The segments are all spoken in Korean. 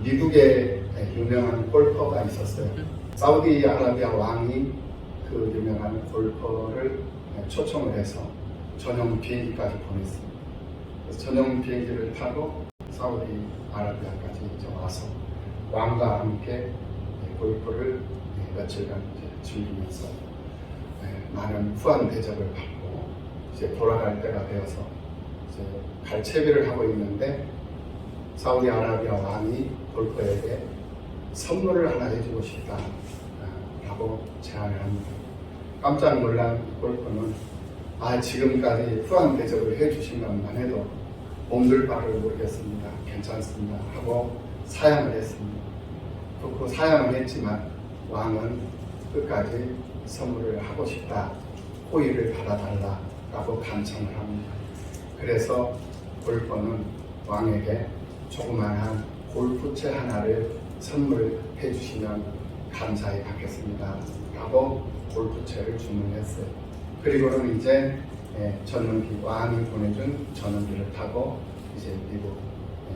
미국에 유명한 골퍼가 있었어요. 사우디아라비아 왕이 그 유명한 골퍼를 초청을 해서 전용 비행기까지 보냈습니다. 그래서 전용 비행기를 타고 사우디아라비아까지 이제 와서 왕과 함께 골프를 며칠간 즐기면서 많은 후한 대접을 받고 이제 돌아갈 때가 되어서 이제 갈 채비를 하고 있는데 사우디아라비아 왕이 골퍼에게 선물을 하나 해주고 싶다 라고 제안을 합니다. 깜짝 놀란 골퍼는 지금까지 후한 대접을 해주신 것만 해도 몸둘 바를 모르겠습니다. 괜찮습니다. 하고 사양을 했습니다. 또 그 사양을 했지만 왕은 끝까지 선물을 하고 싶다. 호의를 받아달라 라고 간청을 합니다. 그래서 골퍼는 왕에게 조그만한 골프채 하나를 선물해 주시면 감사히 받겠습니다 라고 골프채를 주문했어요. 그리고는 이제 전용기, 왕이 보내준 전용기를 타고 이제 미국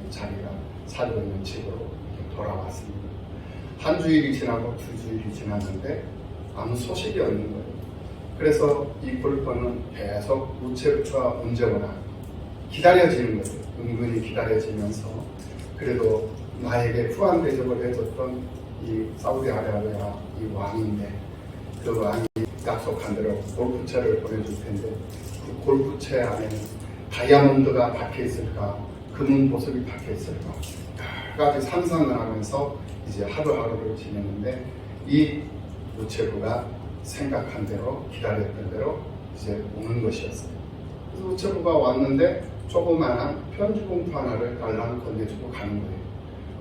자기가 살고 있는 집으로 돌아왔습니다. 한 주일이 지나고 두 주일이 지났는데 아무 소식이 없는 거예요. 그래서 이 골퍼는 계속 우체부가 언제 오나 기다려지는 거예요. 은근히 기다려지면서 그래도 나에게 후한 대접을 해줬던 이 사우디아라비아 이 왕인데 그 왕이 약속한 대로 골프채를 보내줄 텐데 그 골프채 안에는 다이아몬드가 박혀 있을까, 금은 보석이 박혀 있을까 여러 가지 상상을 하면서 이제 하루하루를 지내는데 이 우체부가 생각한 대로 기다렸던 대로 이제 오는 것이었어요. 그래서 우체부가 왔는데 조그마한 편지 봉투 하나를 달랑 건네주고 가는 거예요.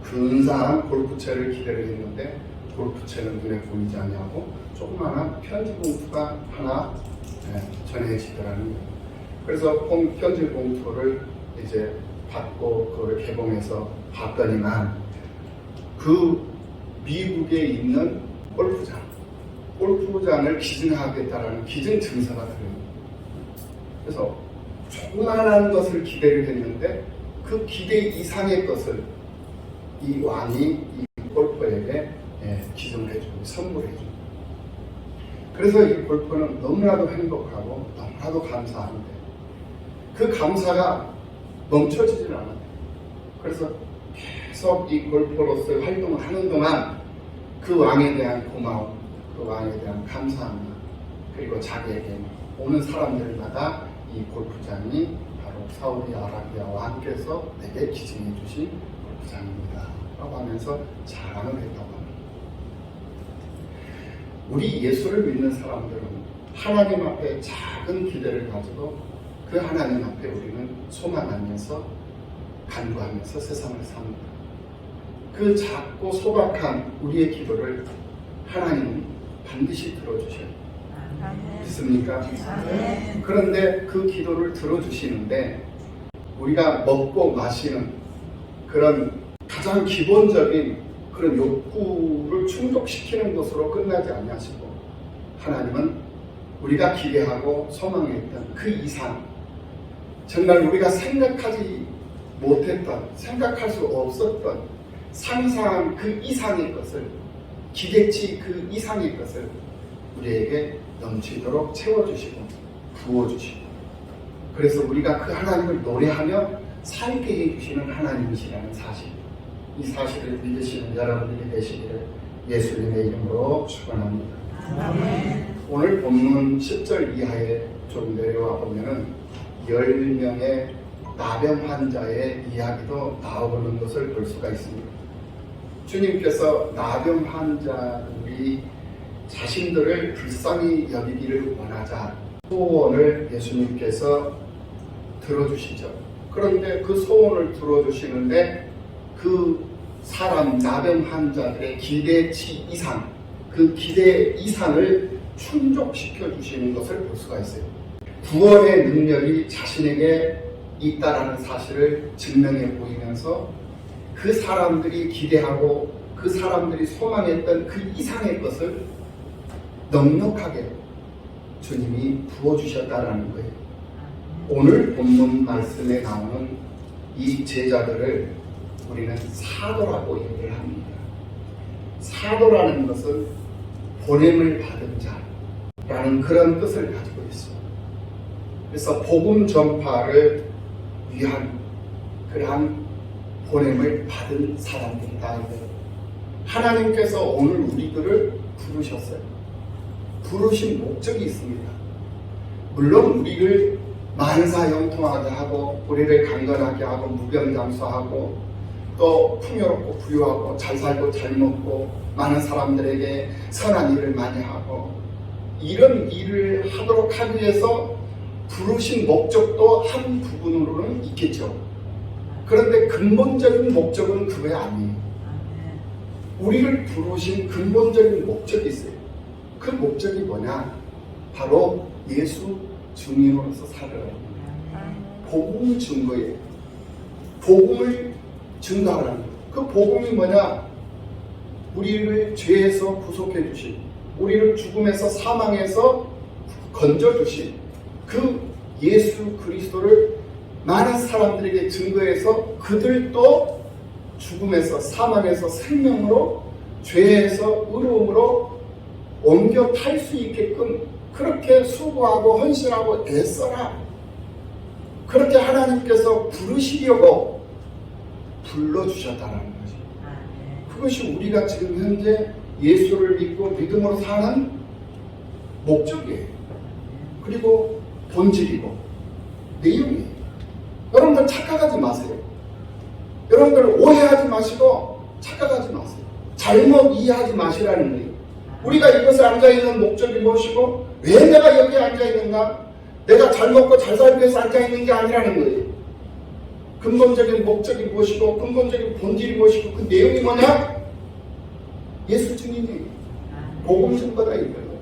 근사한 골프채를 기대를 했는데 골프채는 눈에 보이지 않냐고 조그마한 편지 봉투가 하나 전해지더라는 거예요. 그래서 편지 봉투를 이제 받고 그걸 개봉해서 봤더니만 그 미국에 있는 골프장을 기증하겠다라는 기증 증서가 들어요. 그래서 조그만한 것을 기대를 했는데 그 기대 이상의 것을 이 왕이 이 골퍼에게 기증을 해주고 선물해주고 그래서 이 골퍼는 너무나도 행복하고 너무나도 감사한데 그 감사가 멈춰지질 않아요. 그래서 계속 이 골퍼로서의 활동을 하는 동안 그 왕에 대한 고마움, 그 왕에 대한 감사함 그리고 자기에게 오는 사람들마다 이 골프장이 바로 사우디아라비아 왕께서 내게 기증해 주신 골프장입니다 라고 하면서 자랑을 했다고 합니다. 우리 예수를 믿는 사람들은 하나님 앞에 작은 기대를 가지고 그 하나님 앞에 우리는 소망하면서 간구하면서 세상을 삽니다. 그 작고 소박한 우리의 기도를 하나님은 반드시 들어주셔요. 믿습니까? 그런데 그 기도를 들어주시는데 우리가 먹고 마시는 그런 가장 기본적인 그런 욕구를 충족시키는 것으로 끝나지 아니하시고 하나님은 우리가 기대하고 소망했던 그 이상 정말 우리가 생각하지 못했던 생각할 수 없었던 상상한 그 이상의 것을 기대치 그 이상의 것을 우리에게 넘치도록 채워주시고 부어주시고 그래서 우리가 그 하나님을 노래하며 살게 해주시는 하나님이시라는 사실 이 사실을 믿으시는 여러분들이 되시기를 예수님의 이름으로 축원합니다. 오늘 본문 10절 이하에 좀 내려와 보면은 10명의 나병 환자의 이야기도 나오는 것을 볼 수가 있습니다. 주님께서 나병 환자들이 자신들을 불쌍히 여기기를 원하자 소원을 예수님께서 들어주시죠. 그런데 그 소원을 들어주시는데 그 사람 나병 환자들의 기대치 이상 그 기대 이상을 충족시켜 주시는 것을 볼 수가 있어요. 구원의 능력이 자신에게 있다라는 사실을 증명해 보이면서 그 사람들이 기대하고 그 사람들이 소망했던 그 이상의 것을 넉넉하게 주님이 부어주셨다라는 거예요. 오늘 본문 말씀에 나오는 이 제자들을 우리는 사도라고 얘기를 합니다. 사도라는 것은 보냄을 받은 자라는 그런 뜻을 가지고 있어요. 그래서 복음 전파를 위한 그러한 보냄을 받은 사람들이다. 하나님께서 오늘 우리들을 부르셨어요. 부르신 목적이 있습니다. 물론 우리를 만사형통하게 하고 우리를 강건하게 하고 무병장수하고 또 풍요롭고 부유하고 잘 살고 잘 먹고 많은 사람들에게 선한 일을 많이 하고 이런 일을 하도록 하기 위해서 부르신 목적도 한 부분으로는 있겠죠. 그런데 근본적인 목적은 그게 아니에요. 우리를 부르신 근본적인 목적이 있어요. 그 목적이 뭐냐? 바로 예수 증인으로서 살아가는 거예요. 복음을 증거해요. 복음을 증거하라는 거예요. 그 복음이 뭐냐? 우리를 죄에서 구속해 주신, 우리를 죽음에서 사망에서 건져 주신 그 예수 그리스도를 많은 사람들에게 증거해서 그들도 죽음에서 사망에서 생명으로 죄에서 의로움으로 옮겨 탈 수 있게끔 그렇게 수고하고 헌신하고 애써라. 그렇게 하나님께서 부르시려고 불러주셨다는 거죠. 그것이 우리가 지금 현재 예수를 믿고 믿음으로 사는 목적이에요. 그리고 본질이고 내용이에요. 여러분들 착각하지 마세요. 여러분들 오해하지 마시고 착각하지 마세요. 잘못 이해하지 마시라는 거예요. 우리가 이곳에 앉아있는 목적이 무엇이고 왜 내가 여기에 앉아있는가? 내가 잘 먹고 잘 살기 위해서 앉아있는 게 아니라는 거예요. 근본적인 목적이 무엇이고 근본적인 본질이 무엇이고 그 내용이 뭐냐? 예수 증인이에요. 복음 증거다 이거예요.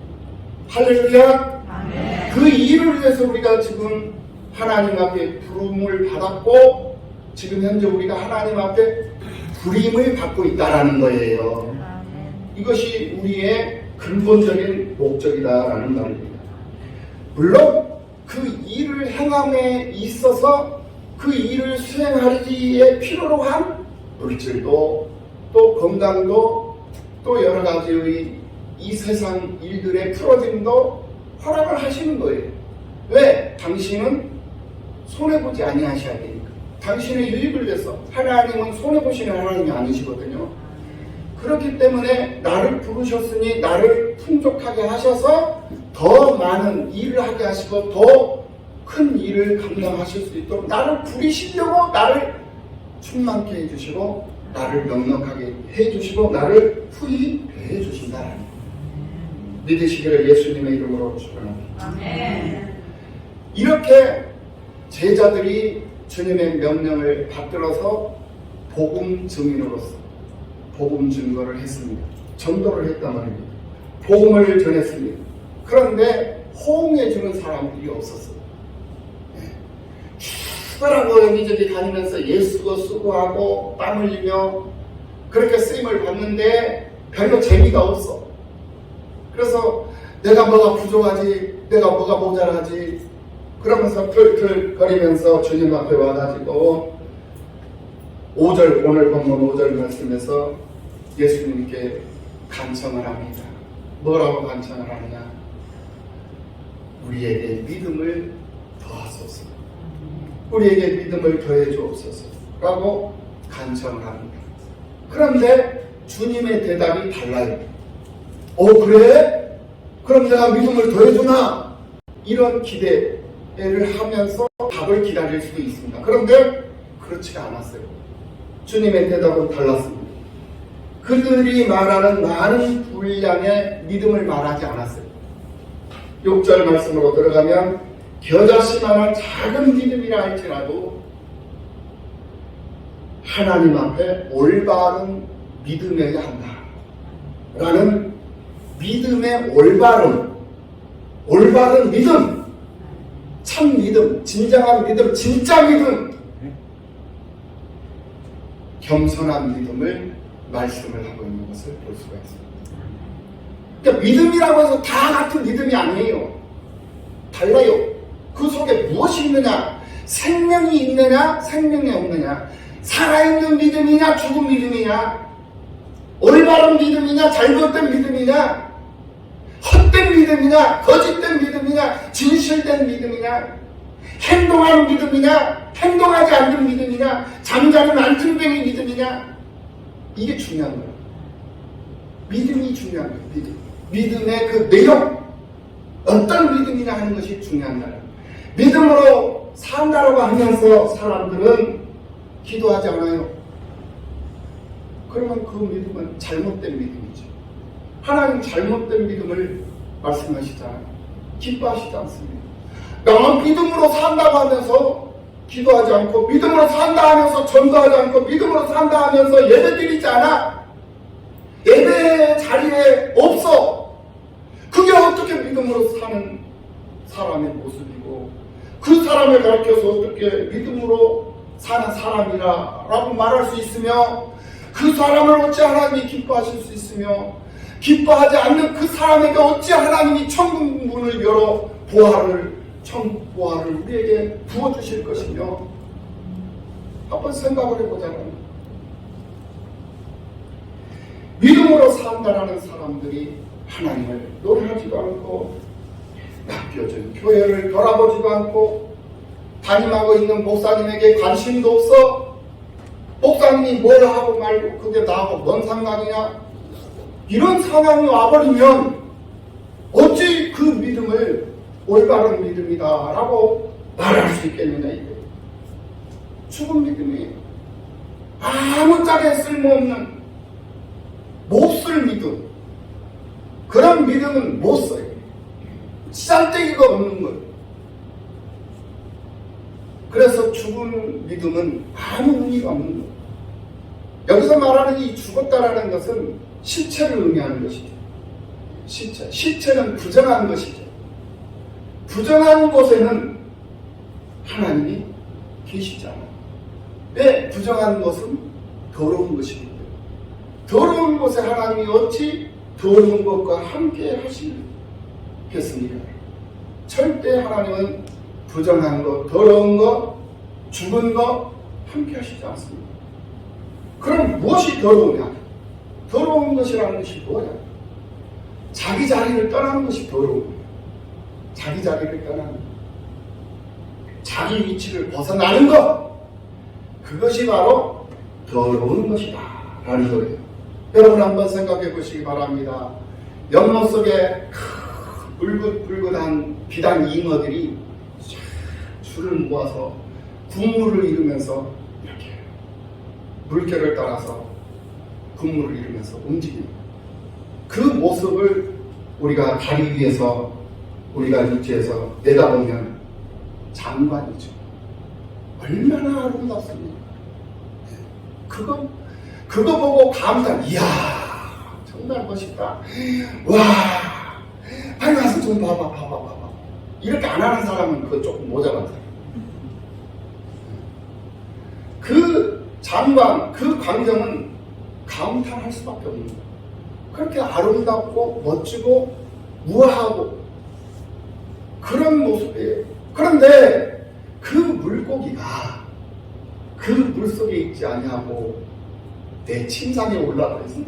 할렐루야. 아멘. 그 일을 위해서 우리가 지금 하나님 앞에 부름을 받았고 지금 현재 우리가 하나님 앞에 부림을 받고 있다라는 거예요. 이것이 우리의 근본적인 목적이다라는 말입니다. 물론 그 일을 행함에 있어서 그 일을 수행하기에 필요로 한 물질도 또 건강도 또 여러 가지의 이 세상 일들의 풀어짐도 허락을 하시는 거예요. 왜? 당신은 손해보지 아니하셔야 되니까. 당신의 유익을 위해서. 하나님은 손해보시는 하나님이 아니시거든요. 그렇기 때문에 나를 부르셨으니 나를 풍족하게 하셔서 더 많은 일을 하게 하시고 더 큰 일을 감당하실 수 있도록 나를 부리시려고 나를 충만케 해주시고 나를 넉넉하게 해주시고 나를 후히 해주신다라는 거예요. 믿으시기를 예수님의 이름으로 축원합니다. 아멘. 이렇게 제자들이 주님의 명령을 받들어서 복음 증인으로서 복음 증거를 했습니다. 전도를 했단 말입니다. 복음을 전했습니다. 그런데 호응해주는 사람들이 없었어요. 죽으라고 여기저기 다니면서 예수고 수고하고 땀 흘리며 그렇게 쓰임을 받는데 별로 재미가 없어. 그래서 내가 뭐가 부족하지, 내가 뭐가 모자라지 그러면서 털털거리면서 주님 앞에 와가지고 5절 오늘 본문 5절 말씀에서 예수님께 간청을 합니다. 뭐라고 간청을 하느냐? 우리에게 믿음을 더하소서. 우리에게 믿음을 더해 주옵소서 라고 간청을 합니다. 그런데 주님의 대답이 달라요. 그래? 그럼 내가 믿음을 더해 주나? 이런 기대를 하면서 답을 기다릴 수도 있습니다. 그런데 그렇지가 않았어요. 주님의 대답은 달랐습니다. 그들이 말하는 많은 분량의 믿음을 말하지 않았어요. 6절 말씀으로 들어가면 겨자씨만한 작은 믿음이라 할지라도 하나님 앞에 올바른 믿음이어야 한다 라는 믿음의 올바른 믿음, 참 믿음, 진정한 믿음, 진짜 믿음, 겸손한 믿음을 말씀을 하고 있는 것을 볼 수가 있습니다. 그러니까 믿음이라고 해서 다 같은 믿음이 아니에요. 달라요. 그 속에 무엇이 있느냐? 생명이 있느냐 생명이 없느냐, 살아있는 믿음이냐 죽은 믿음이냐, 올바른 믿음이냐 잘못된 믿음이냐, 헛된 믿음이냐 거짓된 믿음이냐 진실된 믿음이냐, 행동하는 믿음이냐 행동하지 않는 믿음이냐, 잠자는 안틀뱅이 믿음이냐, 이게 중요한 거예요. 믿음이 중요한 거예요. 믿음의 그 내용, 어떤 믿음이냐 하는 것이 중요한 거예요. 믿음으로 산다라고 하면서 사람들은 기도하지 않아요. 그러면 그 믿음은 잘못된 믿음이죠. 하나님 잘못된 믿음을 말씀하시잖아요. 기뻐하시지 않습니다. 나는 믿음으로 산다고 하면서 기도하지 않고, 믿음으로 산다 하면서 전도하지 않고, 믿음으로 산다 하면서 예배 드리지 않아. 예배 자리에 없어. 그게 어떻게 믿음으로 사는 사람의 모습이고, 그 사람을 가르쳐서 어떻게 믿음으로 사는 사람이라고 말할 수 있으며, 그 사람을 어찌 하나님이 기뻐하실 수 있으며, 기뻐하지 않는 그 사람에게 어찌 하나님이 천국 문을 열어 천국보화를 우리에게 부어주실 것이며, 한번 생각을 해보자면, 믿음으로 산다라는 사람들이 하나님을 노래하지도 않고, 맡겨준 교회를 돌아보지도 않고, 담임하고 있는 목사님에게 관심도 없어. 목사님이 뭘 하고 말고 그게 나하고 뭔 상관이냐, 이런 상황이 와버리면 어찌 그 믿음을 올바른 믿음이다 라고 말할 수 있겠느냐. 이게 죽은 믿음이에요. 아무짝에 쓸모없는 몹쓸 믿음, 그런 믿음은 못 써요. 짠데기가 없는 거예요. 그래서 죽은 믿음은 아무 의미가 없는 거예요. 여기서 말하는 이 죽었다라는 것은 실체를 의미하는 것이죠. 실체는 부정한 것이죠. 부정한 곳에는 하나님이 계시지 않아요. 왜? 부정한 것은 더러운 것이기 때문에. 더러운 곳에 하나님이 어찌 더러운 것과 함께 하시겠습니까? 절대 하나님은 부정한 것, 더러운 것, 죽은 것 함께 하시지 않습니다. 그럼 무엇이 더러우냐? 더러운 것이라는 것이 뭐냐? 자기 자리를 떠나는 것이 더러운 거예요. 자기 자리를 떠나는 것, 자기 위치를 벗어나는 것, 그것이 바로 더러운 것이다 라는 거예요. 여러분 한번 생각해 보시기 바랍니다. 연못 속에 붉은한 비단 잉어들이 줄을 모아서 국물을 이루면서 이렇게 물결을 따라서 국물을 이루면서 움직입니다. 그 모습을 우리가 다리 위에서, 우리가 육지에서 내다보면 장관이죠. 얼마나 아름답습니까? 그거 보고 감탄, 이야 정말 멋있다. 와, 빨리 와서 좀 봐봐. 이렇게 안 하는 사람은 그거 조금 모자란 사람. 그 장관, 그 광경은 감탄할 수밖에 없는 거예요. 그렇게 아름답고 멋지고 우아하고 그런 모습이에요. 그런데 그 물고기가 그 물속에 있지 아니하고 내 침상에 올라가 있어.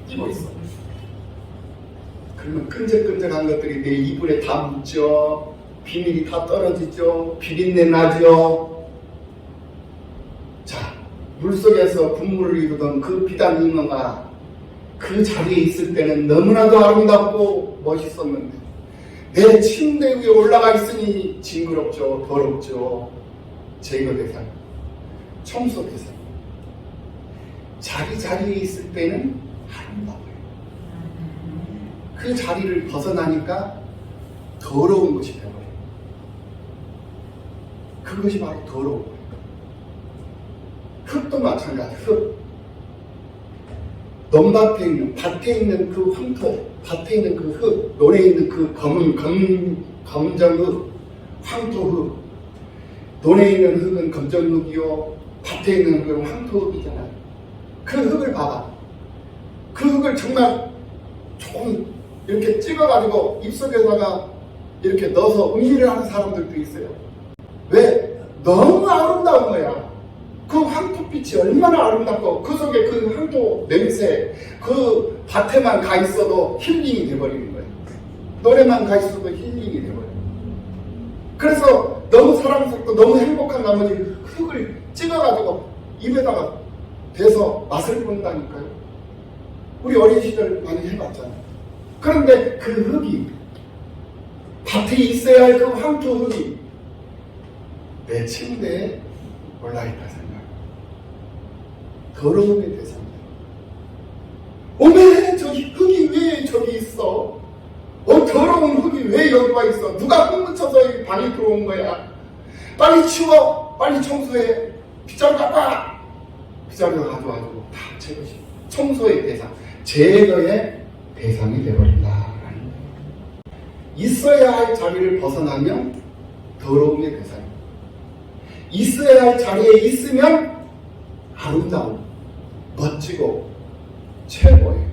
뛰고 있어. 그러면 끈적끈적한 것들이 내 이불에 다 묻죠. 비밀이 다 떨어지죠. 비린내 나죠. 자, 물속에서 분무를 이루던 그 비단 잉어가 그 자리에 있을 때는 너무나도 아름답고 멋있었는데, 내 침대 위에 올라가 있으니 징그럽죠. 더럽죠. 제거 대상, 청소 대상. 자리에 있을 때는 아름다워요. 그 자리를 벗어나니까 더러운 것이 되어버려요. 그것이 바로 더러운 거예요. 흙도 마찬가지. 흙. 논밭에 있는, 밭에 있는 그 황토, 밭에 있는 그 흙, 논에 있는 그 검정흙, 황토흙. 논에 있는 흙은 검정흙이요, 밭에 있는 흙은 황토흙이잖아요. 그 흙을 봐봐. 그 흙을 정말 조금 이렇게 찍어가지고 입속에다가 이렇게 넣어서 음미를 하는 사람들도 있어요. 왜? 너무 아름다운 거야. 그 황토빛이 얼마나 아름답고 그 속에 그 황토 냄새, 그 밭에만 가 있어도 힐링이 돼버리는 거야. 노래만 가 있어도 힐링이 돼버려. 그래서 너무 사랑스럽고 너무 행복한 나머지 흙을 찍어가지고 입에다가 대서 맛을 본다니까요. 우리 어린 시절 많이 해봤잖아요. 그런데 그 흙이, 밭에 있어야 할 그 황토 흙이 내 침대에 올라있다 생각. 더러움의 대상이야. 오메, 저기 흙이 왜 저기 있어? 더러운 흙이 왜 여기 와 있어? 누가 흙 묻혀서 이 방에 들어온 거야? 빨리 치워! 빨리 청소해! 빗자루 갖다! 빗자루 가져와가지고 다 제거시. 청소의 대상, 제거의 대상이 되어버린다라는 거예요. 있어야 할 자리를 벗어나면 더러움의 대상이에요. 있어야 할 자리에 있으면 아름다운, 멋지고 최고의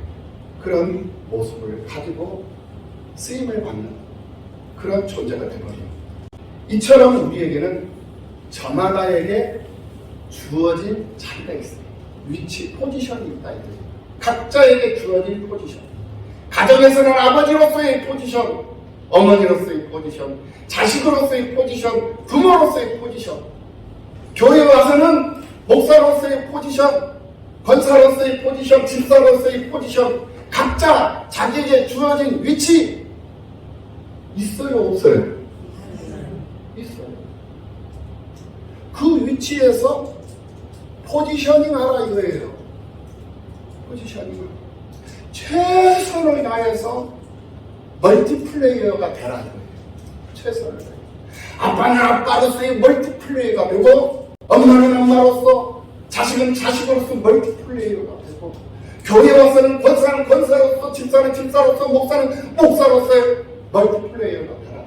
그런 모습을 가지고 쓰임을 받는 그런 존재가 되어버려요. 이처럼 우리에게는 저마다에게 주어진 자리가 있어요. 위치, 포지션이 있다 이거예요. 각자에게 주어진 포지션. 가정에서는 아버지로서의 포지션, 어머니로서의 포지션, 자식으로서의 포지션, 부모로서의 포지션, 교회 와서는 목사로서의 포지션, 권사로서의 포지션, 집사로서의 포지션, 각자 자기에게 주어진 위치 있어요, 없어요? 있어요. 그 위치에서 포지셔닝 하라 이거예요. 포지셔닝. 최선을 다해서 멀티플레이어가 되라 이거예요. 최선을 다해. 아빠는 아빠로서의 멀티플레이어가 되고, 엄마는 엄마로서, 자식은 자식으로서 멀티플레이어가 되고, 교회 와서는 권사는 권사로서, 집사는 집사로서, 목사는 목사로서의 멀티플레이어가 되라.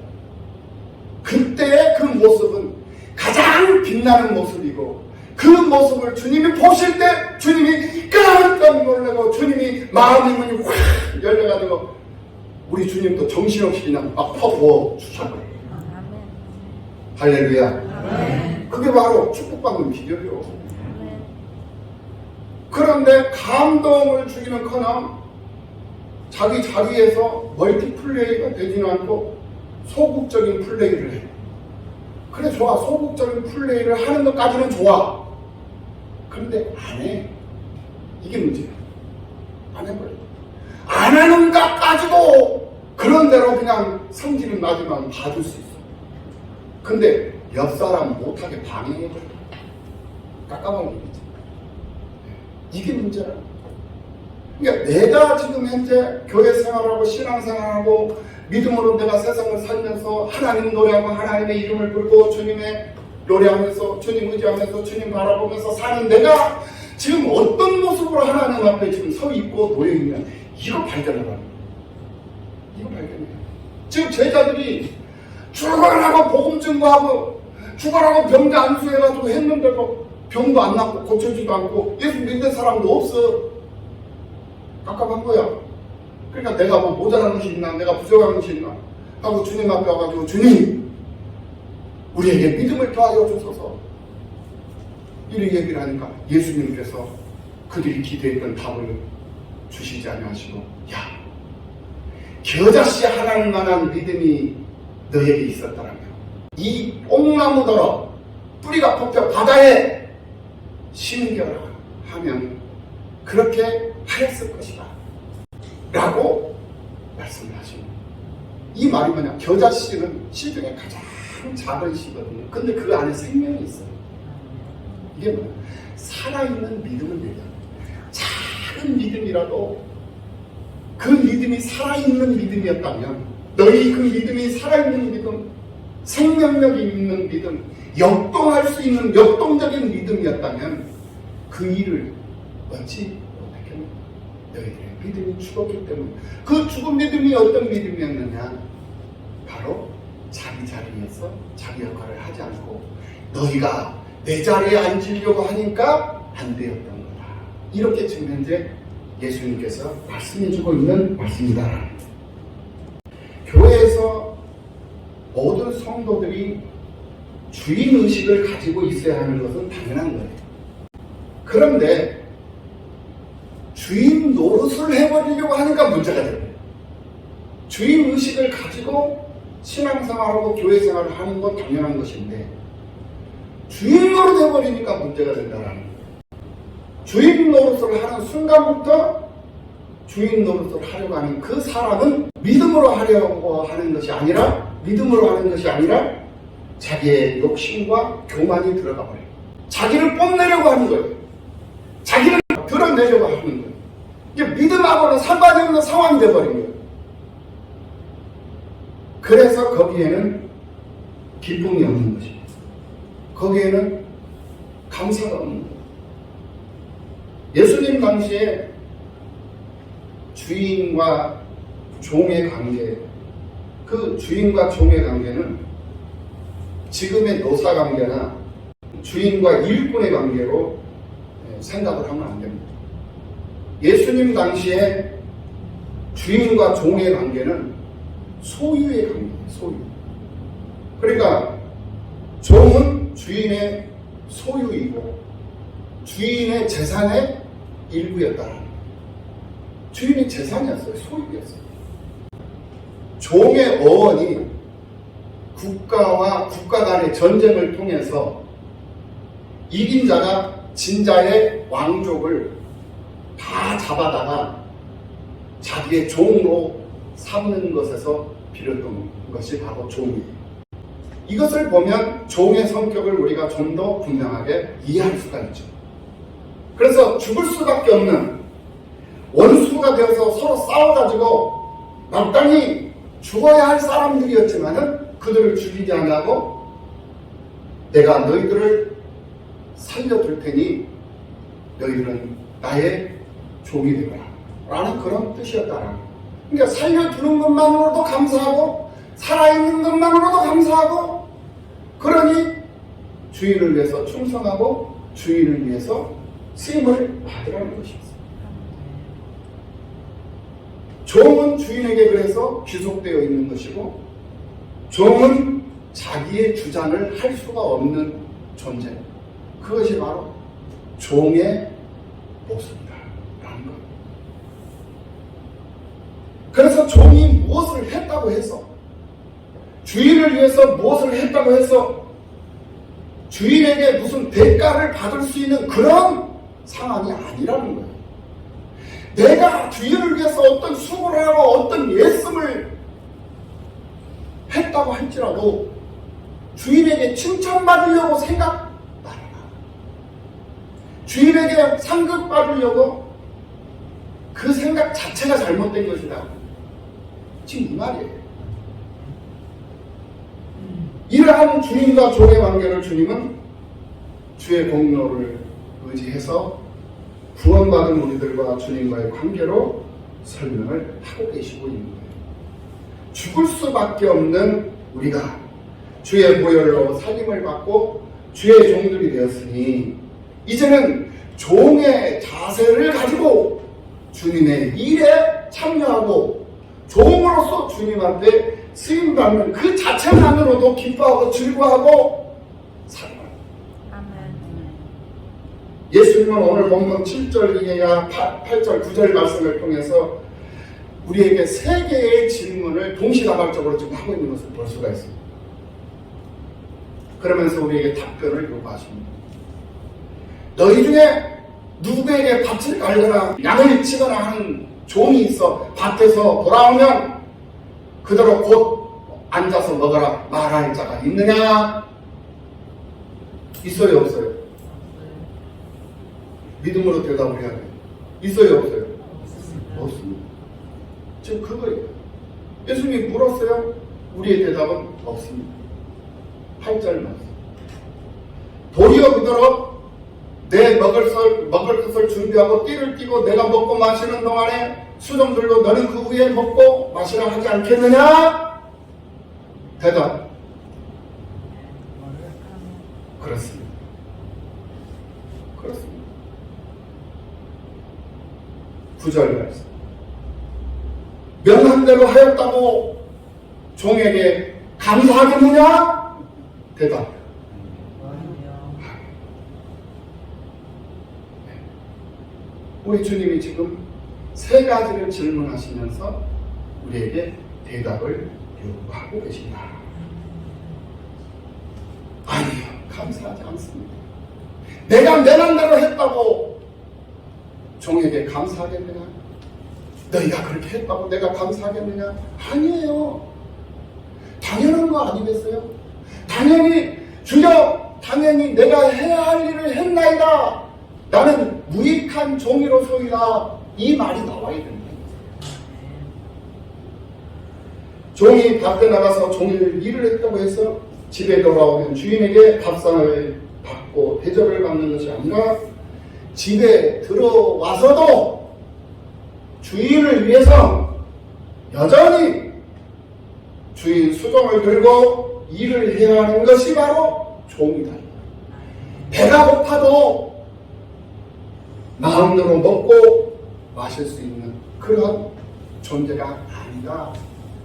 그때의 그 모습은 가장 빛나는 모습이고, 그 모습을 주님이 보실 때 주님이 깜짝 놀라고 주님이 마음의 문이 확 열려가지고 우리 주님도 정신없이 그냥 막 퍼부어 주셔버려요. 할렐루야. 그게 바로 축복받는 비결이요. 그런데 감동을 주기는커녕 자기 자리에서 멀티플레이가 되지는 않고 소극적인 플레이를 해요. 그래 좋아. 소극적인 플레이를 하는 것까지는 좋아. 그런데 안 해. 이게 문제야. 안 해버려. 안 하는 것까지도 그런 대로 그냥 성질은 나지만 봐줄 수 있어. 근데 옆 사람 못하게 방해해버려. 깎아먹는 거지. 이게 문제야. 그러니까 내가 지금 현재 교회 생활하고 신앙생활하고 믿음으로 내가 세상을 살면서 하나님 노래하고 하나님의 이름을 부르고 주님의 노래하면서 주님 의지하면서 주님 바라보면서 사는 내가 지금 어떤 모습으로 하나님 앞에 지금 서 있고 놓여 있냐, 이거 발견하라는 거예요. 이거 발견해요. 지금 제자들이 죽어라고 복음 증거하고 죽어라고 병자 안수해가지고 했는데도 병도 안 낫고 고쳐지도 않고 예수 믿는 사람도 없어. 깝깝한 거야. 그러니까 내가 뭐 모자란 것이 있나, 내가 부족한 것이 있나 하고 주님 앞에 와가지고 주님, 우리에게 믿음을 더하여 주소서. 이렇게 얘기를 하니까 예수님께서 그들이 기대했던 답을 주시지 아니하시고, 야, 겨자씨 하나님만한 믿음이 너에게 있었다라면 이 뽕나무더러 뿌리가 뽑혀 바다에 심겨라 하면 그렇게 하였을 것이다 라고 말씀을 하십니다. 이 말이 뭐냐, 겨자씨는 씨 중에 가장 작은 씨거든요. 근데 그 안에 생명이 있어요. 이게 뭐냐, 살아있는 믿음을 얘기합니다. 작은 믿음이라도 그 믿음이 살아있는 믿음이었다면, 너희 그 믿음이 살아있는 믿음, 생명력이 있는 믿음, 역동할 수 있는 역동적인 믿음이었다면 그 일을 얻지 못했겠느냐. 너희들의 믿음이 죽었기 때문에. 그 죽은 믿음이 어떤 믿음이었느냐, 바로 자기 자리에서 자기 역할을 하지 않고 너희가 내 자리에 앉으려고 하니까 안 되었던 거다. 이렇게 지금 현재 예수님께서 말씀해주고 있는 말씀이다. 교회에서 모든 성도들이 주인의식을 가지고 있어야 하는 것은 당연한 거예요. 그런데 주인 노릇을 해버리려고 하니까 문제가 됩니다. 주인의식을 가지고 신앙생활하고 교회생활을 하는 건 당연한 것인데 주인 노릇 해버리니까 문제가 된다는 거예요. 주인 노릇을 하는 순간부터 주인 노릇을 하려고 하는 그 사람은 믿음으로 하려고 하는 것이 아니라 자기의 욕심과 교만이 들어가 버려요. 자기를 뽐내려고 하는 거예요. 자기를 드러내려고 하는 거예요. 이게 믿음하고는 상관이 없는 상황이 되어버린 거예요. 그래서 거기에는 기쁨이 없는 것입니다. 거기에는 감사가 없는 거예요. 예수님 당시에 주인과 종의 관계, 그 주인과 종의 관계는 지금의 노사 관계나 주인과 일꾼의 관계로 생각을 하면 안 됩니다. 예수님 당시에 주인과 종의 관계는 소유의 관계예요. 소유. 그러니까 종은 주인의 소유이고 주인의 재산의 일부였다는 거예요. 주인의 재산이었어요. 소유였어요. 종의 어원이 국가와 국가 간의 전쟁을 통해서 이긴 자가 진 자의 왕족을 다 잡아다가 자기의 종으로 삼는 것에서 비롯된 것이 바로 종이에요. 이것을 보면 종의 성격을 우리가 좀 더 분명하게 이해할 수가 있죠. 그래서 죽을 수밖에 없는 원수가 되어서 서로 싸워가지고 마땅히 죽어야 할 사람들이었지만은 그들을 죽이지 않고 내가 너희들을 살려둘 테니 너희들은 나의 종이 되거라 라는 그런 뜻이었다는 거예요. 그러니까 살려두는 것만으로도 감사하고 살아있는 것만으로도 감사하고 그러니 주인을 위해서 충성하고 주인을 위해서 쓰임을 받으라는 것입니다. 종은 주인에게 그래서 귀속되어 있는 것이고 종은 자기의 주장을 할 수가 없는 존재. 그것이 바로 종의 모습이다 라는 거예요. 그래서 종이 무엇을 했다고 해서 주인을 위해서 무엇을 했다고 해서 주인에게 무슨 대가를 받을 수 있는 그런 상황이 아니라는 거예요. 내가 주인을 위해서 어떤 수고를 하고 어떤 예씀을 했다고 할지라도 주인에게 칭찬받으려고 생각 말아라. 주인에게 상급받으려고 그 생각 자체가 잘못된 것이다. 지금 이 말이에요. 이러한 주인과 종의 관계를 주님은 주의 공로를 의지해서 구원받은 우리들과 주님과의 관계로 설명을 하고 계시고 있는 거예요. 죽을 수밖에 없는 우리가 주의 보혈로 살림을 받고 주의 종들이 되었으니 이제는 종의 자세를 가지고 주님의 일에 참여하고 종으로서 주님한테 쓰임받는 그 자체만으로도 기뻐하고 즐거워하고 살아요. 예수님은 오늘 본문 7절 이하 8절 9절 말씀을 통해서 우리에게 세 개의 질문을 동시다발적으로 지금 하고 있는 것을 볼 수가 있습니다. 그러면서 우리에게 답변을 요구하십니다. 너희 중에 누구에게 밭을 갈거나 양을 치거나 하는 종이 있어 밭에서 돌아오면 그대로 곧 앉아서 먹어라 말할 자가 있느냐? 있어요 없어요? 믿음으로 대답을 해야 돼요. 있어요 없어요? 없습니다. 지금 그거예요. 예수님이 물었어요. 우리의 대답은 없습니다. 8절 말씀. 도리어 그대로 내 먹을 것을 준비하고 띠를 띠고 내가 먹고 마시는 동안에 수종들로 너는 그 후에 먹고 마시라 하지 않겠느냐? 대답. 그렇습니다. 그렇습니다. 9절 말씀. 명한 대로 하였다고 종에게 감사하겠느냐? 대답. 우리 주님이 지금 세 가지를 질문하시면서 우리에게 대답을 요구하고 계신다. 아니요, 감사하지 않습니다. 내가 내 맘대로 했다고 종에게 감사하겠느냐? 너희가 그렇게 했다고 내가 감사하겠느냐? 아니에요. 당연한 거 아니겠어요? 당연히 주여, 당연히 내가 해야 할 일을 했나이다. 나는 무익한 종이로소이다. 이 말이 나와야 됩니다. 종이 밖에 나가서 종일 일을 했다고 해서 집에 돌아오면 주인에게 밥상을 받고 대접을 받는 것이 아니라 집에 들어와서도 주인을 위해서 여전히 주인 수종을 들고 일을 해야 하는 것이 바로 종이다. 배가 고파도 마음대로 먹고 마실 수 있는 그런 존재가 아니다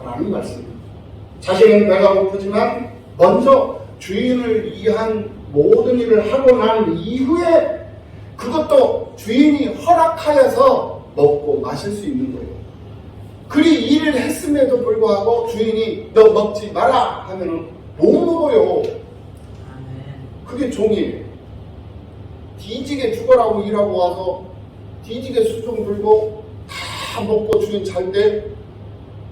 라는 말씀입니다. 자신은 배가 고프지만 먼저 주인을 위한 모든 일을 하고 난 이후에 그것도 주인이 허락하여서 먹고 마실 수 있는 거예요. 그리 일을 했음에도 불구하고 주인이 너 먹지 마라 하면은 못 먹어요. 그게 종이에요. 뒤지게 죽어라고 일하고 와서 뒤지게 수종 들고 다 먹고 주인 잘 때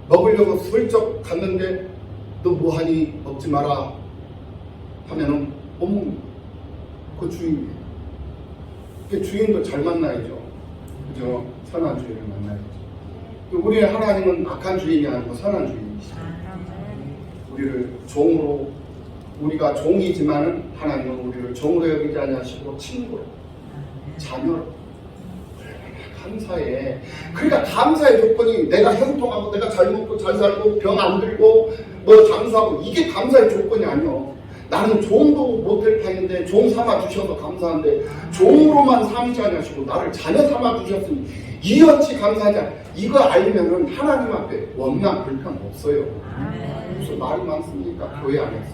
먹으려고 슬쩍 갔는데 너 뭐하니 먹지 마라 하면은 못 먹는 그 주인이에요. 그 주인도 잘 만나야죠. 그죠? 선한 주인을 만나야죠. 우리의 하나님은 악한 주인이 아니고 선한 주인이시죠. 우리를 종으로, 우리가 종이지만은 하나님은 우리를 종으로 여기지 아니하시고 친구로, 자녀로. 감사해. 그러니까 감사의 조건이 내가 형통하고 내가 잘 먹고 잘 살고 병 안 들고 뭐 장수하고 이게 감사의 조건이 아니요. 나는 종도 못할 판인데 종 삼아 주셔서 감사한데 종으로만 삼지 않으시고 나를 자녀 삼아 주셨으니 이어치 감사하지 않아. 이거 알면은 하나님 앞에 원망 불평 없어요. 무슨 말이 많습니까? 교회 안에서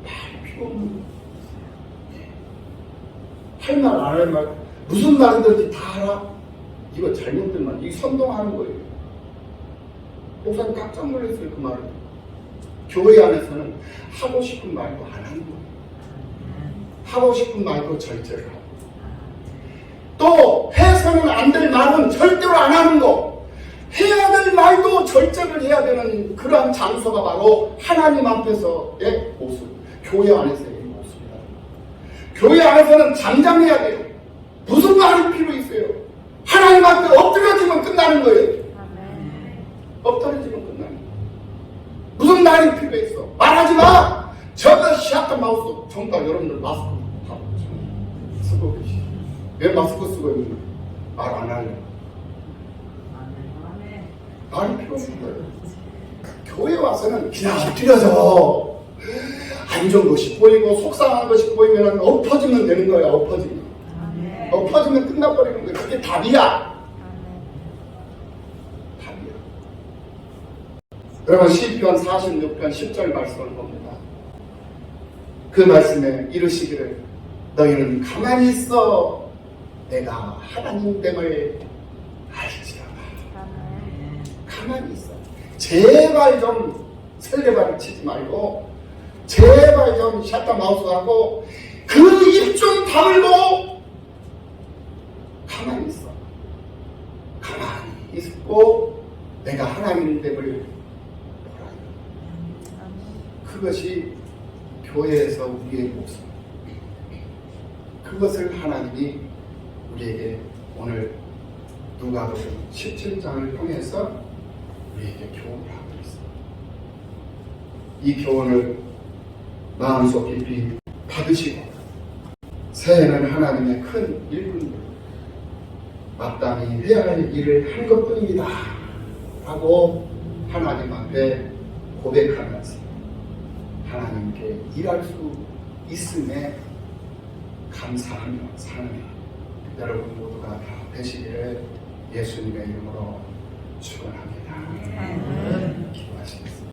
말이 필요 없는 할 말 안 할 말 무슨 말인지 다 알아? 이거 잘못된 말, 이거 선동하는 거예요. 목사님 깜짝 놀랐어요, 그 말을. 교회 안에서는 하고 싶은 말도 안 하는 거예요. 하고 싶은 말도 절제를 하고. 또 해서는 안 될 말은 절대로 안 하는 거. 해야 될 말도 절제를 해야 되는 그러한 장소가 바로 하나님 앞에서의 모습, 교회 안에서의 모습이다. 교회 안에서는 장장해야 돼요. 무슨 말이 필요 있어요? 하나님 앞에 엎드려지면 끝나는 거예요. 엎드려지면 끝나는 거예요. 무슨 말이 필요했어? 말하지 마! 저거 샷다 마우스. 정말 여러분들 마스크 다 쓰고 계시죠? 왜 마스크 쓰고 있는 거예요? 말 안 하려고. 말이 필요 없는 거예요. 교회 와서는 그냥 엎드려져. 안 좋은 것이 보이고 속상한 것이 보이면 엎어지면 되는 거야. 엎어지면. 엎어지면 끝나버리는 거예요. 그게 답이야. 답이야. 여러분 시편 46편 10절 말씀을 봅니다. 그 말씀에 이르시기를 너희는 가만히 있어 내가 하나님됨을 알지어라. 가만히 있어. 제발 좀 설레발을 치지 말고 제발 좀 샷다 마우스하고 그 입 좀 다물고 가만히 있어. 가만히 있고 내가 하나님됨을 보라. 그것이 교회에서 우리의 모습. 그것을 하나님이 우리에게 오늘 누가복음 17장을 통해서 우리에게 교훈을 하고 있습니다. 이 교훈을 마음속 깊이 받으시고 새해는 하나님의 큰 일꾼들 마땅히 해야 할 일을 한 것뿐입니다 라고 하나님 앞에 고백하면서 하나님께 일할 수 있음에 감사하며 사는 여러분 모두가 다 되시기를 예수님의 이름으로 축원합니다. 기도하시겠습니다.